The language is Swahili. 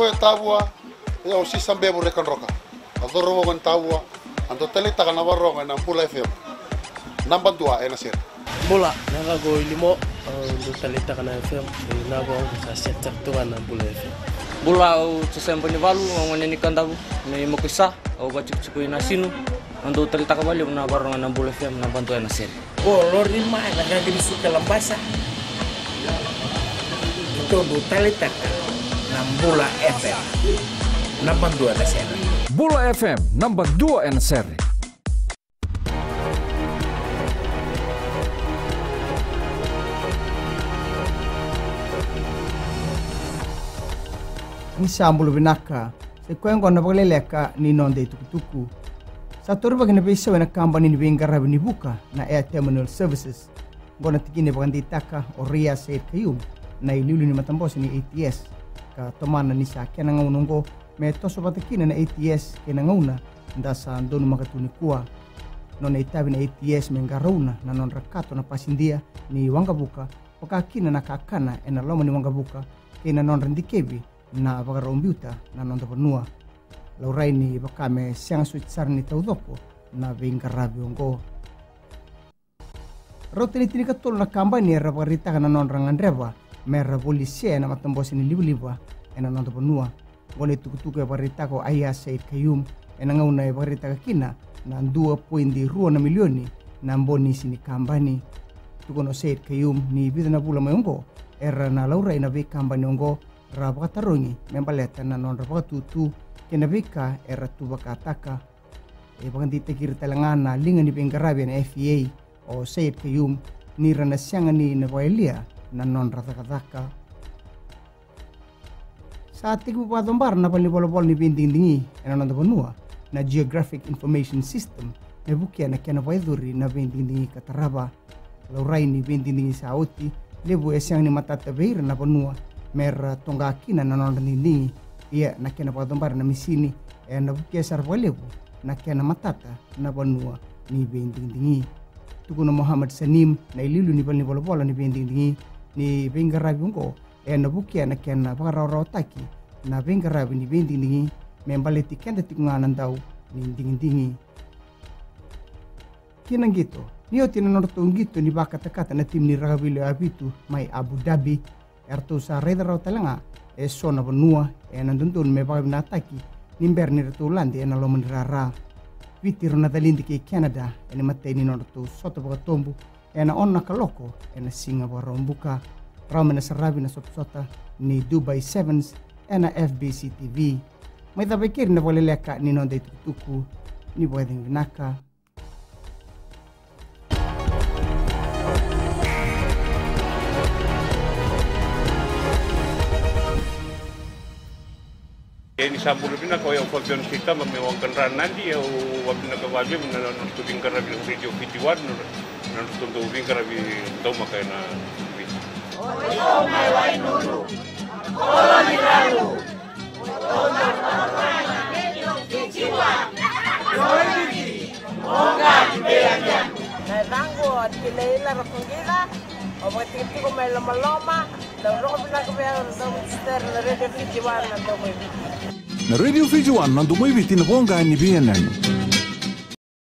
foi tabua ya o sisambe bu rekan roka adoro mo tabua ando tele taka na waronga na Bula FM namba 2 ena sir Bula naga go ilimo do tele taka na FM na bo sa seta to na Bula FM Bula o tsempo ni valu ngone ni kandabu ni mokisa o bacik na sinu ando tele taka bali na waronga na Bula FM na bantu ena sir o lorima na ga di suka lambasa to do tele taka na Bula FM namba 2 ena sir Bula FM namba 2 ena sir ni sambulu binaka se kwengo na bagleleka ni nonde tukutuku sa torba kene bisa wena company ni bingara ni buka na air terminal services ngona tikine bagandi taka o ria se kayum na ilulu ni matambos ni ATS ka tomana ni sa kena ngaunongo me toso batakina na ATS kena ngauna ndasa ndonu makatuni kuwa nona itabi na ATS mengaruna na non rakato na pasindia ni wangabuka pakakina na kakana ena loma ni wangabuka kena non rendikebi na bagarombiuta na nonda panua laurai ni bakame siang suitsar ni taudopo na bingarabi ongo rotini tini katol na kampanye era bagarita kana non ranganreba mera polisi na matambosi ni libu-libu ena nonda panua ngone tukutuku ya bagarita ko aya Said Kayum ena ngauna ya bagarita kakina na 2.2 milioni na mboni sini kampani tukono Said Kayum ni bidana pula mayongo era na laurai na be kampanye ongo rabaka tarongi membaleta na non rabaka tutu kena bika era tubaka ataka baganti tekir talangana linga ni bengarabi na FEA o Said Kayum ni rana sianga ni na bailia na non ratakataka saat tiku padombar na pali bol ni binding-dingi ena non banua na Geographic Information System na bukia na kena baiduri na binding-dingi kataraba laurai ni binding-dingi sa oti lebu siang ni matata beir na banua mer tonga kina na non ni ia na kena padombar na misini na bukia sarwalebu na kena matata na banua ni binding-dingi tukuno Muhammad Sanim na ililu ni bal ni bol ni binding-dingi ni bengarabi ngo na bukia na kena bagarotaki na bengarabi ni binding-dingi membaleti kenda tikunganan daw ni dingin-dingi kinang gitu niyo tinanortong gitu ni bakatakata na tim ni Ragabilo Abitu may Abu Dhabi erto sa redaraw talanga so na banua nandun may bagay nataki nimber ni Ratulandi na lomanirara vitiro na dalindi kay Canada matay ni norto soto bagatombu na on nakaloko na singa barombuka ramen na sarabi na sopsota ni Dubai Sevens na FBC TV may tabikir na walileka ni nonday tukutuku ni pwedeng binaka Ini sambulu bina ko yung pagyon kita mamewang kenran nanti ya wabina ka wajib na nutubing karabi radio 51 na nutubing karabi daw makay na oh my way nulu hola miralu hola radio 51 yoiki monga dibeanya na dango kileila rakungila o matiti ko may loma na roko bina ko yung ster na radio 51 na daw na Radio 51 nandu moibiti na bonga ni BNN